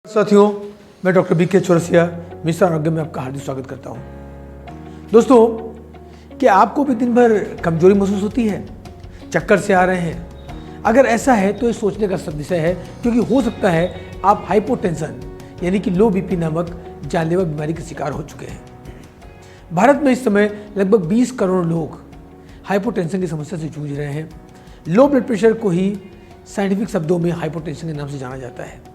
साथियों, मैं doctor BK Chaurasia Mishra आरोग्य में आपका हार्दिक स्वागत करता हूं। दोस्तों, क्या आपको भी दिन भर कमजोरी महसूस होती है, चक्कर से आ रहे हैं? अगर ऐसा है तो ये सोचने का विषय है, क्योंकि हो सकता है आप हाइपोटेंशन यानी कि लो बीपी नामक जानलेवा बीमारी के शिकार हो चुके हैं। भारत में इस समय लगभग 20 करोड़ लोग हाइपोटेंशन की समस्या से जूझ रहे हैं। लो ब्लड प्रेशर को ही साइंटिफिक शब्दों में हाइपोटेंशन के नाम से जाना जाता है।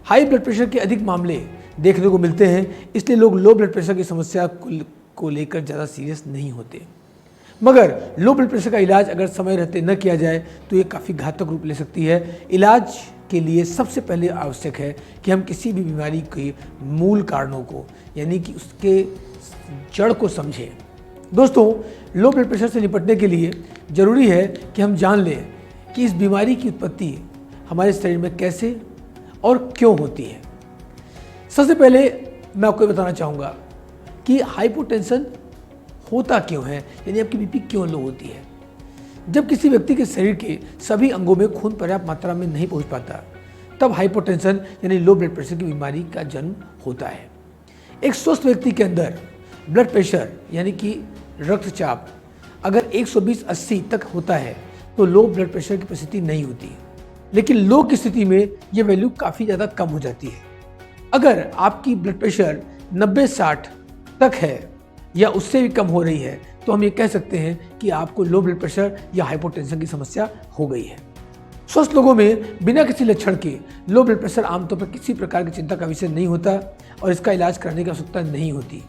हाई ब्लड प्रेशर के अधिक मामले देखने को मिलते हैं, इसलिए लोग लो ब्लड प्रेशर की समस्या को लेकर ज़्यादा सीरियस नहीं होते। मगर लो ब्लड प्रेशर का इलाज अगर समय रहते न किया जाए तो ये काफ़ी घातक रूप ले सकती है। इलाज के लिए सबसे पहले आवश्यक है कि हम किसी भी बीमारी के मूल कारणों को यानी कि उसके जड़ को समझें। दोस्तों, लो ब्लड प्रेशर से निपटने के लिए ज़रूरी है कि हम जान लें कि इस बीमारी की उत्पत्ति हमारे शरीर में कैसे और क्यों होती है। सबसे पहले मैं आपको बताना चाहूँगा कि हाइपोटेंशन होता क्यों है, यानी आपकी बीपी क्यों लो होती है। जब किसी व्यक्ति के शरीर के सभी अंगों में खून पर्याप्त मात्रा में नहीं पहुँच पाता, तब हाइपोटेंशन यानी लो ब्लड प्रेशर की बीमारी का जन्म होता है। एक स्वस्थ व्यक्ति के अंदर ब्लड प्रेशर यानी कि रक्तचाप अगर 120/80 तक होता है तो लो ब्लड प्रेशर की परिस्थिति नहीं होती, लेकिन लो की स्थिति में ये वैल्यू काफ़ी ज़्यादा कम हो जाती है। अगर आपकी ब्लड प्रेशर 90-60 तक है या उससे भी कम हो रही है तो हम ये कह सकते हैं कि आपको लो ब्लड प्रेशर या हाइपोटेंशन की समस्या हो गई है। स्वस्थ लोगों में बिना किसी लक्षण के लो ब्लड प्रेशर आमतौर पर किसी प्रकार की चिंता का विषय नहीं होता और इसका इलाज कराने की आवश्यकता नहीं होती।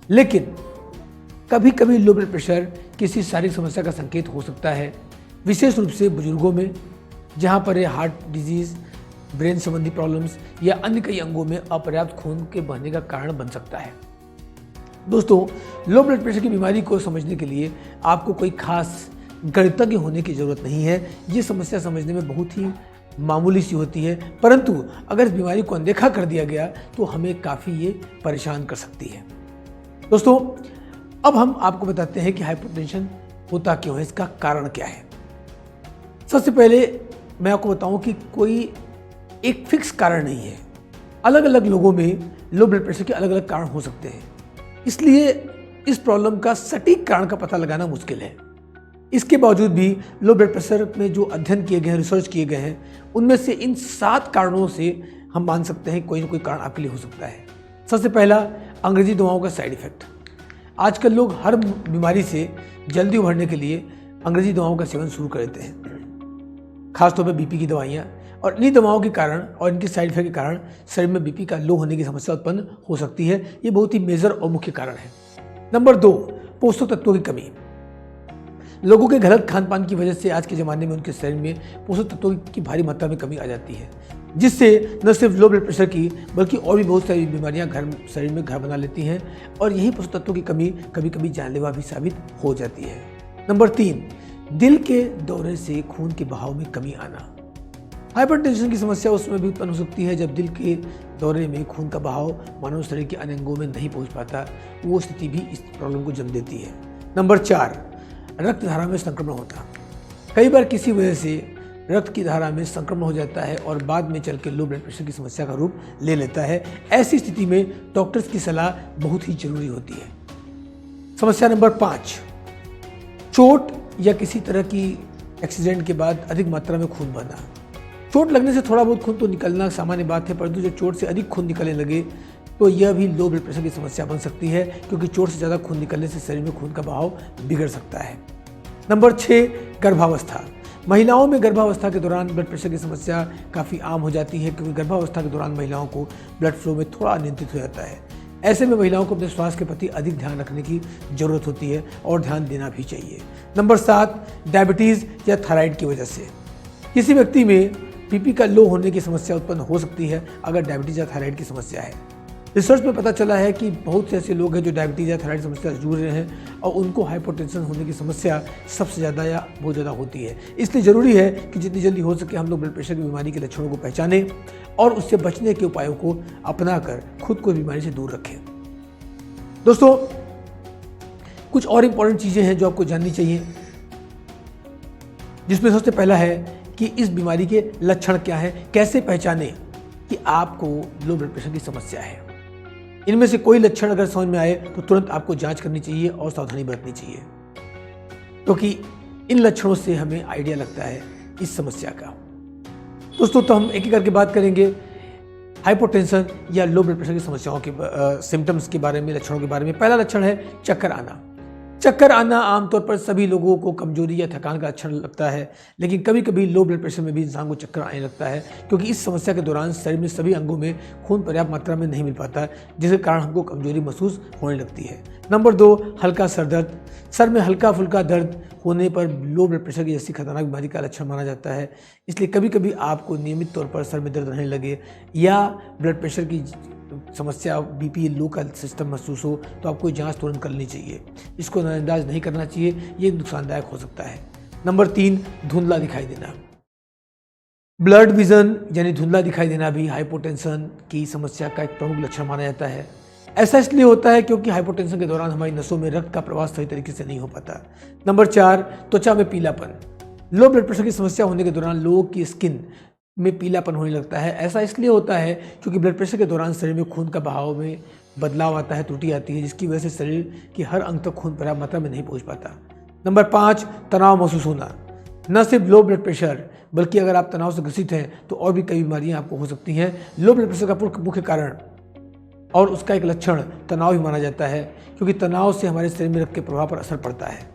लेकिन कभी कभी लो ब्लड प्रेशर किसी शारीरिक समस्या का संकेत हो सकता है, विशेष रूप से बुजुर्गों में, जहाँ पर ये हार्ट डिजीज़, ब्रेन संबंधी प्रॉब्लम्स या अन्य कई अंगों में अपर्याप्त खून के बहने का कारण बन सकता है। दोस्तों, लो ब्लड प्रेशर की बीमारी को समझने के लिए आपको कोई खास गणितज्ञ होने की ज़रूरत नहीं है। ये समस्या समझने में बहुत ही मामूली सी होती है, परंतु अगर इस बीमारी को अनदेखा कर दिया गया तो हमें काफ़ी ये परेशान कर सकती है। दोस्तों, अब हम आपको बताते हैं कि हाइपोटेंशन होता क्यों है, इसका कारण क्या है। सबसे पहले मैं आपको बताऊं कि कोई एक फिक्स कारण नहीं है। अलग अलग लोगों में लो ब्लड प्रेशर के अलग अलग कारण हो सकते हैं, इसलिए इस प्रॉब्लम का सटीक कारण का पता लगाना मुश्किल है। इसके बावजूद भी लो ब्लड प्रेशर में जो अध्ययन किए गए हैं, रिसर्च किए गए हैं, उनमें से इन 7 कारणों से हम मान सकते हैं कोई ना कोई कारण आपके लिए हो सकता है। सबसे पहला, अंग्रेजी दवाओं का साइड इफेक्ट। आजकल लोग हर बीमारी से जल्दी उभरने के लिए अंग्रेजी दवाओं का सेवन शुरू कर देते हैं, खासतौर पर बीपी की दवाइयाँ, और इन्हीं दवाओं के कारण और इनके साइड इफेक्ट के कारण शरीर में बीपी का लो होने की समस्या उत्पन्न हो सकती है। ये बहुत ही मेजर और मुख्य कारण है। नंबर 2, पोषक तत्वों की कमी। लोगों के गलत खान पान की वजह से आज के ज़माने में उनके शरीर में पोषक तत्वों की भारी मात्रा में कमी आ जाती है, जिससे न सिर्फ लो ब्लड प्रेशर की बल्कि और भी बहुत सारी बीमारियां शरीर में घर बना लेती हैं, और यही पोषक तत्वों की कमी कभी कभी जानलेवा भी साबित हो जाती है। नंबर 3, दिल के दौरे से खून के बहाव में कमी आना। हाइपरटेंशन की समस्या उस समय भी उत्पन्न हो सकती है जब दिल के दौरे में खून का बहाव मानव शरीर के अन्य अंगों में नहीं पहुंच पाता। वो स्थिति भी इस प्रॉब्लम को जन्म देती है। नंबर 4, रक्त धारा में संक्रमण होता। कई बार किसी वजह से रक्त की धारा में संक्रमण हो जाता है और बाद में चल के लो ब्लड प्रेशर की समस्या का रूप ले लेता है। ऐसी स्थिति में डॉक्टर्स की सलाह बहुत ही जरूरी होती है। समस्या नंबर 5, चोट या किसी तरह की एक्सीडेंट के बाद अधिक मात्रा में खून बहना। चोट लगने से थोड़ा बहुत खून तो निकलना सामान्य बात है, परंतु जब चोट से अधिक खून निकलने लगे तो यह भी लो ब्लड प्रेशर की समस्या बन सकती है, क्योंकि चोट से ज़्यादा खून निकलने से शरीर में खून का बहाव बिगड़ सकता है। नंबर 6, गर्भावस्था। महिलाओं में गर्भावस्था के दौरान ब्लड प्रेशर की समस्या काफ़ी आम हो जाती है, क्योंकि गर्भावस्था के दौरान महिलाओं को ब्लड फ्लो में थोड़ा अनियंत्रित हो जाता है। ऐसे में महिलाओं को अपने स्वास्थ्य के प्रति अधिक ध्यान रखने की जरूरत होती है और ध्यान देना भी चाहिए। नंबर 7, डायबिटीज़ या थायराइड की वजह से। किसी व्यक्ति में बीपी का लो होने की समस्या उत्पन्न हो सकती है अगर डायबिटीज़ या थायराइड की समस्या है। रिसर्च में पता चला है कि बहुत से ऐसे लोग हैं जो डायबिटीज़ या थायराइड समस्या से जूझ रहे हैं और उनको हाइपोटेंशन होने की समस्या सबसे ज़्यादा या बहुत ज़्यादा होती है। इसलिए ज़रूरी है कि जितनी जल्दी हो सके हम लोग ब्लड प्रेशर की बीमारी के लक्षणों को पहचानें और उससे बचने के उपायों को अपनाकर खुद को बीमारी से दूर रखें। दोस्तों, कुछ और इम्पॉर्टेंट चीज़ें हैं जो आपको जाननी चाहिए, जिसमें सबसे पहला है कि इस बीमारी के लक्षण क्या हैं, कैसे पहचानें। कि आपको लो ब्लड प्रेशर की समस्या है। इनमें से कोई लक्षण अगर समझ में आए तो तुरंत आपको जांच करनी चाहिए और सावधानी बरतनी चाहिए, क्योंकि इन लक्षणों से हमें आइडिया लगता है इस समस्या का। दोस्तों, तो हम एक एक करके बात करेंगे हाइपोटेंशन या लो ब्लड प्रेशर की समस्याओं के सिम्टम्स के बारे में, लक्षणों के बारे में। पहला लक्षण है चक्कर आना। चक्कर आना आमतौर पर सभी लोगों को कमजोरी या थकान का लक्षण लगता है, लेकिन कभी कभी लो ब्लड प्रेशर में भी इंसान को चक्कर आने लगता है, क्योंकि इस समस्या के दौरान शरीर में सभी अंगों में खून पर्याप्त मात्रा में नहीं मिल पाता, जिसके कारण हमको कमजोरी महसूस होने लगती है। नंबर 2, हल्का सर दर्द। सर में हल्का फुल्का दर्द होने पर लो ब्लड प्रेशर की जैसी खतरनाक बीमारी का लक्षण माना जाता है। इसलिए कभी कभी आपको नियमित तौर पर सर में दर्द रहने लगे या ब्लड प्रेशर की समस्या, बीपी लो का सिस्टम महसूस हो, तो आपको जांच तुरंत करनी चाहिए। इसको नजरअंदाज नहीं करना चाहिए, ये नुकसानदायक हो सकता है। नंबर 3, धुंधला दिखाई देना। ब्लड विजन यानी धुंधला दिखाई देना भी हाइपोटेंशन की समस्या का एक प्रमुख लक्षण माना जाता है। ऐसा इसलिए होता है क्योंकि हाइपोटेंशन के दौरान हमारी नसों में रक्त का प्रवाह सही तरीके से नहीं हो पाता। नंबर 4, त्वचा में पीलापन। लो ब्लड प्रेशर की समस्या होने के दौरान लोगों की स्किन में पीलापन होने लगता है। ऐसा इसलिए होता है क्योंकि ब्लड प्रेशर के दौरान शरीर में खून का बहाव में बदलाव आता है, त्रुटि आती है, जिसकी वजह से शरीर की हर अंग तक खून पर्याप्त मात्रा में नहीं पहुंच पाता। नंबर 5, तनाव महसूस होना। न सिर्फ लो ब्लड प्रेशर, बल्कि अगर आप तनाव से ग्रसित हैं तो और भी कई बीमारियां आपको हो सकती हैं। लो ब्लड प्रेशर का मुख्य कारण और उसका एक लक्षण तनाव ही माना जाता है, क्योंकि तनाव से हमारे शरीर में रक्त के प्रभाव पर असर पड़ता है।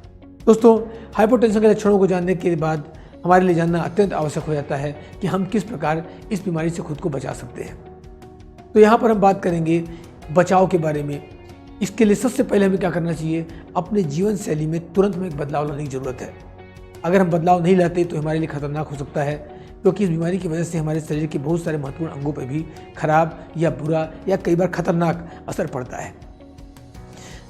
दोस्तों, हाइपोटेंशन के लक्षणों को जानने के बाद हमारे लिए जानना अत्यंत आवश्यक हो जाता है कि हम किस प्रकार इस बीमारी से खुद को बचा सकते हैं। तो यहाँ पर हम बात करेंगे बचाव के बारे में। इसके लिए सबसे पहले हमें क्या करना चाहिए, अपने जीवन शैली में तुरंत में एक बदलाव लाने की जरूरत है। अगर हम बदलाव नहीं लाते तो हमारे लिए खतरनाक हो सकता है, क्योंकि इस बीमारी की वजह से हमारे शरीर के बहुत सारे महत्वपूर्ण अंगों पर भी खराब या बुरा या कई बार खतरनाक असर पड़ता है।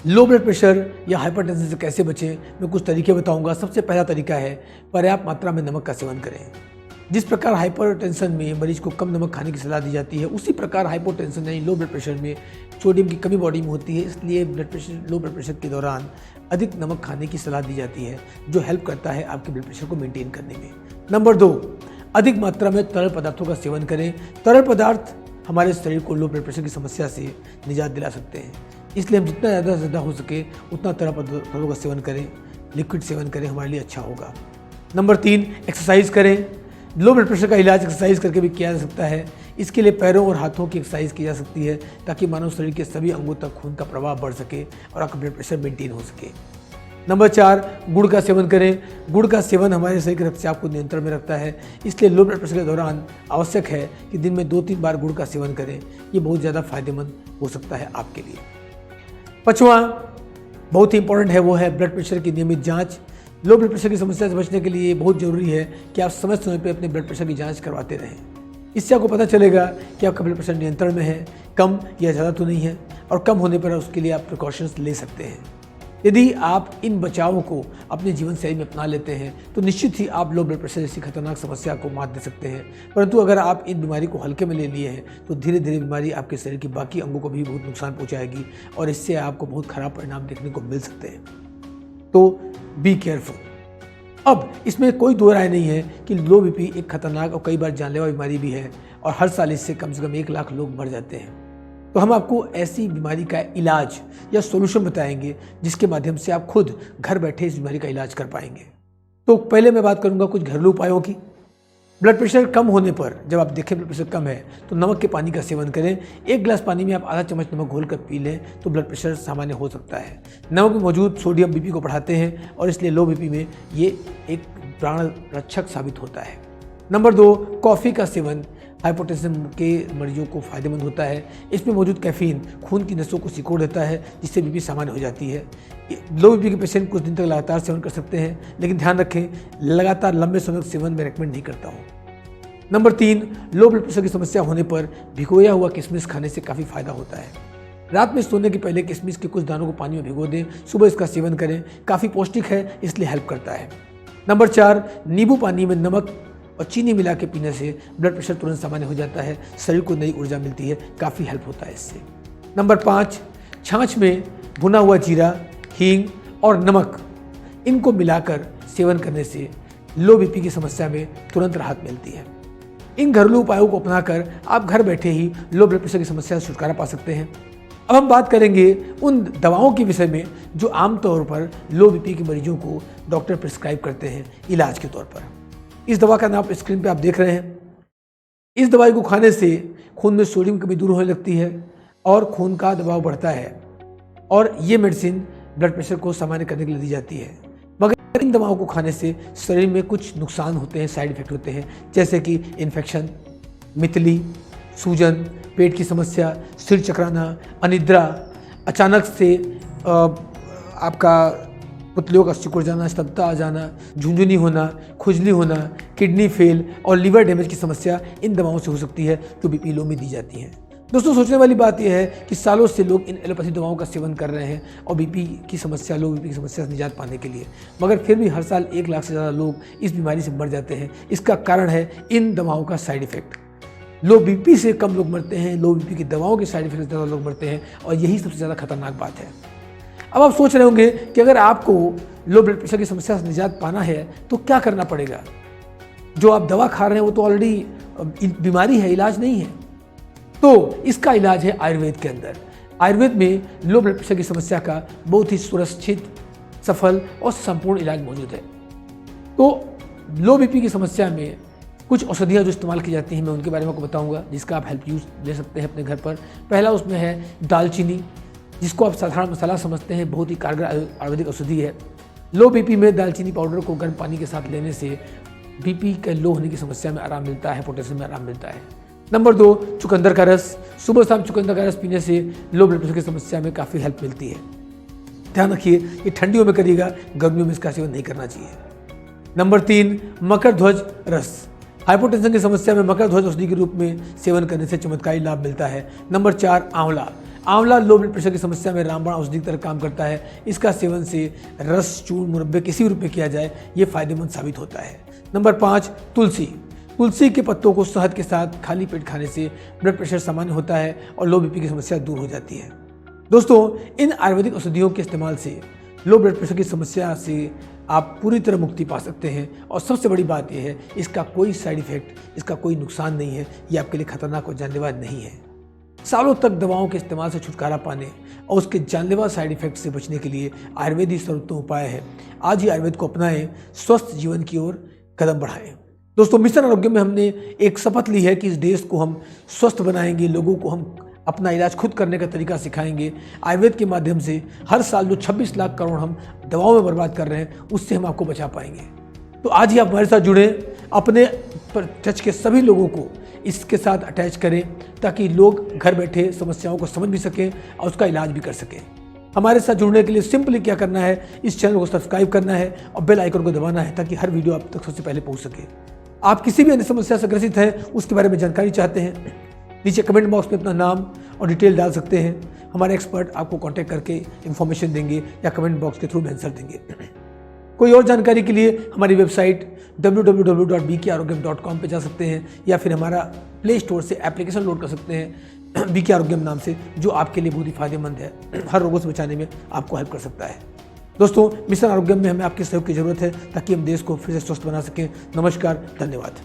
लो ब्लड प्रेशर या हाइपरटेंशन से कैसे बचें, मैं कुछ तरीके बताऊंगा। सबसे पहला तरीका है पर्याप्त मात्रा में नमक का सेवन करें। जिस प्रकार हाइपरटेंशन में मरीज को कम नमक खाने की सलाह दी जाती है, उसी प्रकार हाइपोटेंशन यानी लो ब्लड प्रेशर में सोडियम की कमी बॉडी में होती है। इसलिए लो ब्लड प्रेशर के दौरान अधिक नमक खाने की सलाह दी जाती है, जो हेल्प करता है आपके ब्लड प्रेशर को मेंटेन करने में। नंबर 2, अधिक मात्रा में तरल पदार्थों का सेवन करें। तरल पदार्थ हमारे शरीर को लो ब्लड प्रेशर की समस्या से निजात दिला सकते हैं, इसलिए हम जितना ज़्यादा से ज़्यादा हो सके उतना तरल पदार्थों का सेवन करें, लिक्विड सेवन करें, हमारे लिए अच्छा होगा। नंबर 3, एक्सरसाइज करें। लो ब्लड प्रेशर का इलाज एक्सरसाइज करके भी किया जा सकता है। इसके लिए पैरों और हाथों की एक्सरसाइज की जा सकती है, ताकि मानव शरीर के सभी अंगों तक खून का प्रवाह बढ़ सके और आपका ब्लड प्रेशर मेंटेन हो सके। नंबर 4, गुड़ का सेवन करें। गुड़ का सेवन हमारे शरीर के रक्तचाप को नियंत्रण में रखता है, इसलिए लो ब्लड प्रेशर के दौरान आवश्यक है कि दिन में 2-3 बार गुड़ का सेवन करें। ये बहुत ज़्यादा फायदेमंद हो सकता है आपके लिए। 5वां बहुत ही इंपॉर्टेंट है, वो है ब्लड प्रेशर की नियमित जांच। लो ब्लड प्रेशर की समस्या से बचने के लिए बहुत जरूरी है कि आप समय समय पर अपने ब्लड प्रेशर की जांच करवाते रहें। इससे आपको पता चलेगा कि आपका ब्लड प्रेशर नियंत्रण में है, कम या ज़्यादा तो नहीं है, और कम होने पर उसके लिए आप प्रिकॉशंस ले सकते हैं। यदि आप इन बचावों को अपने जीवन शैली में अपना लेते हैं तो निश्चित ही आप लो ब्लड प्रेशर जैसी खतरनाक समस्या को मात दे सकते हैं। परंतु अगर आप इन बीमारी को हल्के में ले लिए हैं तो धीरे धीरे बीमारी आपके शरीर के बाकी अंगों को भी बहुत नुकसान पहुंचाएगी, और इससे आपको बहुत खराब परिणाम देखने को मिल सकते हैं। तो बी केयरफुल। अब इसमें कोई दो राय नहीं है कि लो बीपी एक खतरनाक और कई बार जानलेवा बीमारी भी है, और हर साल इससे कम से कम 1 लाख लोग मर जाते हैं। तो हम आपको ऐसी बीमारी का इलाज या सॉल्यूशन बताएंगे जिसके माध्यम से आप खुद घर बैठे इस बीमारी का इलाज कर पाएंगे। तो पहले मैं बात करूंगा कुछ घरेलू उपायों की। ब्लड प्रेशर कम होने पर, जब आप देखें ब्लड प्रेशर कम है, तो नमक के पानी का सेवन करें। 1 गिलास पानी में आप आधा चम्मच नमक घोल कर पी लें तो ब्लड प्रेशर सामान्य हो सकता है। नमक में मौजूद सोडियम बीपी को बढ़ाते हैं, और इसलिए लो बीपी में ये एक प्राण रक्षक साबित होता है। नंबर 2, कॉफ़ी का सेवन हाइपोटेंशन के मरीजों को फायदेमंद होता है। इसमें मौजूद कैफीन खून की नसों को सिकोड़ देता है, जिससे बीपी सामान्य हो जाती है। लो बीपी के पेशेंट कुछ दिन तक लगातार सेवन कर सकते हैं, लेकिन ध्यान रखें लगातार लंबे समय तक सेवन में रेकमेंड नहीं करता हूँ। नंबर 3, लो ब्लड प्रेशर की समस्या होने पर भिगोया हुआ किशमिश खाने से काफ़ी फायदा होता है। रात में सोने के पहले किशमिश के कुछ दानों को पानी में भिगो दें, सुबह इसका सेवन करें। काफ़ी पौष्टिक है, इसलिए हेल्प करता है। नंबर 4, नींबू पानी में नमक और चीनी मिला के पीने से ब्लड प्रेशर तुरंत सामान्य हो जाता है, शरीर को नई ऊर्जा मिलती है, काफ़ी हेल्प होता है इससे। नंबर 5, छाछ में भुना हुआ जीरा, हींग और नमक, इनको मिलाकर सेवन करने से लो बीपी की समस्या में तुरंत राहत मिलती है। इन घरेलू उपायों को अपनाकर आप घर बैठे ही लो ब्लड प्रेशर की समस्या से छुटकारा पा सकते हैं। अब हम बात करेंगे उन दवाओं के विषय में जो आमतौर पर लो बीपी के मरीजों को डॉक्टर प्रिस्क्राइब करते हैं इलाज के तौर पर। इस दवा का नाम स्क्रीन पे आप देख रहे हैं। इस दवाई को खाने से खून में सोडियम की कमी दूर होने लगती है और खून का दबाव बढ़ता है और ये मेडिसिन ब्लड प्रेशर को सामान्य करने के लिए दी जाती है। मगर इन दवाओं को खाने से शरीर में कुछ नुकसान होते हैं, साइड इफेक्ट होते हैं, जैसे कि इन्फेक्शन, मितली, सूजन, पेट की समस्या, सिर चकराना, अनिद्रा, अचानक से आपका पुतलियों का सिकुड़ जाना, स्तब्धता आ जाना, झुंझुनी होना, खुजली होना, किडनी फेल और लीवर डैमेज की समस्या इन दवाओं से हो सकती है जो बीपी लो में दी जाती हैं। दोस्तों, सोचने वाली बात यह है कि सालों से लोग इन एलोपैथी दवाओं का सेवन कर रहे हैं और बीपी की समस्या, लो बीपी की समस्या से निजात पाने के लिए, मगर फिर भी हर साल 1 लाख से ज़्यादा लोग इस बीमारी से मर जाते हैं। इसका कारण है इन दवाओं का साइड इफेक्ट। लो बीपी से कम लोग मरते हैं, लो बीपी की दवाओं के साइड इफेक्ट से ज़्यादा लोग मरते हैं और यही सबसे ज़्यादा खतरनाक बात है। अब आप सोच रहे होंगे कि अगर आपको लो ब्लड प्रेशर की समस्या से निजात पाना है तो क्या करना पड़ेगा। जो आप दवा खा रहे हैं वो तो ऑलरेडी बीमारी है, इलाज नहीं है। तो इसका इलाज है आयुर्वेद के अंदर। आयुर्वेद में लो ब्लड प्रेशर की समस्या का बहुत ही सुरक्षित, सफल और संपूर्ण इलाज मौजूद है। तो लो बीपी की समस्या में कुछ औषधियाँ जो इस्तेमाल की जाती हैं, मैं उनके बारे में आपको बताऊंगा जिसका आप हेल्प यूज ले सकते हैं अपने घर पर। पहला उसमें है दालचीनी, जिसको आप साधारण मसाला समझते हैं, बहुत ही कारगर आयुर्वेदिक औषधि है। लो बीपी में दालचीनी पाउडर को गर्म पानी के साथ लेने से बीपी के लो होने की समस्या में आराम मिलता है, पोटेशियम में आराम मिलता है। नंबर 2, चुकंदर का रस। सुबह शाम चुकंदर का रस पीने से लो ब्लड प्रेशर की समस्या में काफ़ी हेल्प मिलती है। ध्यान रखिए, ये ठंडियों में करिएगा, गर्मियों में इसका सेवन नहीं करना चाहिए। नंबर 3, मकर ध्वज रस। हाइपोटेंशन की समस्या में मकर ध्वज औषधि के रूप में सेवन करने से चमत्कारी लाभ मिलता है। नंबर 4, आंवला। आंवला लो ब्लड प्रेशर की समस्या में रामबाण औषधि की तरह काम करता है। इसका सेवन से रस, चूर्ण, मुरब्बे किसी भी रूप में किया जाए ये फायदेमंद साबित होता है। नंबर 5, तुलसी। तुलसी के पत्तों को शहद के साथ खाली पेट खाने से ब्लड प्रेशर सामान्य होता है और लो बीपी की समस्या दूर हो जाती है। दोस्तों, इन आयुर्वेदिक औषधियों के इस्तेमाल से लो ब्लड प्रेशर की समस्या से आप पूरी तरह मुक्ति पा सकते हैं और सबसे बड़ी बात यह है, इसका कोई साइड इफेक्ट, इसका कोई नुकसान नहीं है, ये आपके लिए खतरनाक और जानलेवा नहीं है। सालों तक दवाओं के इस्तेमाल से छुटकारा पाने और उसके जानलेवा साइड इफेक्ट से बचने के लिए आयुर्वेद ही सर्वोत्तम उपाय है। आज ही आयुर्वेद को अपनाएं, स्वस्थ जीवन की ओर कदम बढ़ाएं। दोस्तों, मिशन आरोग्य में हमने एक शपथ ली है कि इस देश को हम स्वस्थ बनाएंगे, लोगों को हम अपना इलाज खुद करने का तरीका सिखाएंगे। आयुर्वेद के माध्यम से हर साल जो 26 लाख करोड़ हम दवाओं में बर्बाद कर रहे हैं, उससे हम आपको बचा पाएंगे। तो आज ही आप हमारे साथ जुड़ें, अपने टच के सभी लोगों को इसके साथ अटैच करें ताकि लोग घर बैठे समस्याओं को समझ भी सकें और उसका इलाज भी कर सकें। हमारे साथ जुड़ने के लिए सिंपली क्या करना है, इस चैनल को सब्सक्राइब करना है और बेल आइकन को दबाना है ताकि हर वीडियो आप तक सबसे पहले पहुंच सके। आप किसी भी अन्य समस्या से ग्रसित हैं, उसके बारे में जानकारी चाहते हैं, नीचे कमेंट बॉक्स में अपना नाम और डिटेल डाल सकते हैं। हमारे एक्सपर्ट आपको कांटेक्ट करके इन्फॉर्मेशन देंगे या कमेंट बॉक्स के थ्रू आंसर देंगे। कोई और जानकारी के लिए हमारी वेबसाइट www.bkarogam.com पे जा सकते हैं या फिर हमारा प्ले स्टोर से एप्लीकेशन लोड कर सकते हैं बीके आरोग्यम नाम से, जो आपके लिए बहुत ही फायदेमंद है, हर रोगों से बचाने में आपको हेल्प कर सकता है। दोस्तों, मिशन आरोग्यम में हमें आपके सहयोग की जरूरत है ताकि हम देश को फिर से स्वस्थ बना सकें। नमस्कार, धन्यवाद।